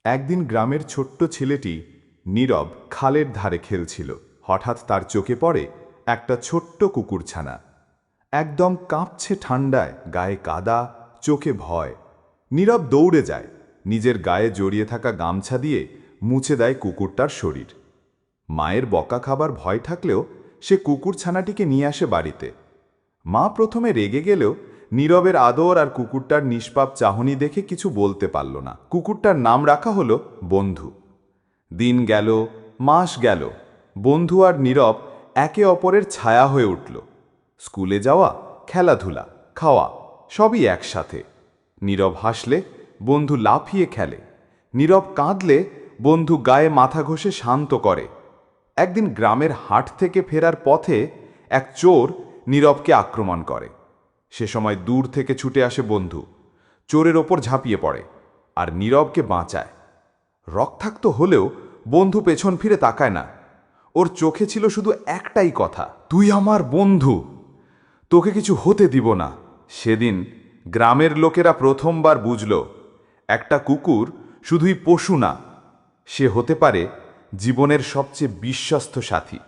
একদিন গ্রামের ছোট্ট ছেলেটি নীরব খালের ধারে খেলছিল। হঠাৎ তার চোখে পড়ে একটা ছোট্ট কুকুরছানা। একদম কাঁপছে ঠান্ডায়, গায়ে কাদা, চোখে ভয়। নীরব দৌড়ে যায়, নিজের গায়ে জড়িয়ে থাকা গামছা দিয়ে মুছে দেয় কুকুরটার শরীর। মায়ের বকা খাবার ভয় থাকলেও সে কুকুরছানাটিকে নিয়ে আসে বাড়িতে। মা প্রথমে রেগে গেলেও নীরবের আদর আর কুকুরটার নিষ্পাপ চাহনি দেখে কিছু বলতে পারল না। কুকুরটার নাম রাখা হলো বন্ধু। দিন গেল, মাস গেল, বন্ধু আর নীরব একে অপরের ছায়া হয়ে উঠল। স্কুলে যাওয়া, খেলাধুলা, খাওয়া সবই একসাথে। নীরব হাসলে বন্ধু লাফিয়ে খেলে, নীরব কাঁদলে বন্ধু গায়ে মাথা ঘষে শান্ত করে। একদিন গ্রামের হাট থেকে ফেরার পথে এক চোর নীরবকে আক্রমণ করে। সে সময় দূর থেকে ছুটে আসে বন্ধু, চোরের ওপর ঝাঁপিয়ে পড়ে আর নীরবকে বাঁচায়। রক্তাক্ত হলেও বন্ধু পেছন ফিরে তাকায় না। ওর চোখে ছিল শুধু একটাই কথা, তুই আমার বন্ধু, তোকে কিছু হতে দিব না। সেদিন গ্রামের লোকেরা প্রথমবার বুঝল, একটা কুকুর শুধুই পশু না, সে হতে পারে জীবনের সবচেয়ে বিশ্বস্ত সাথী।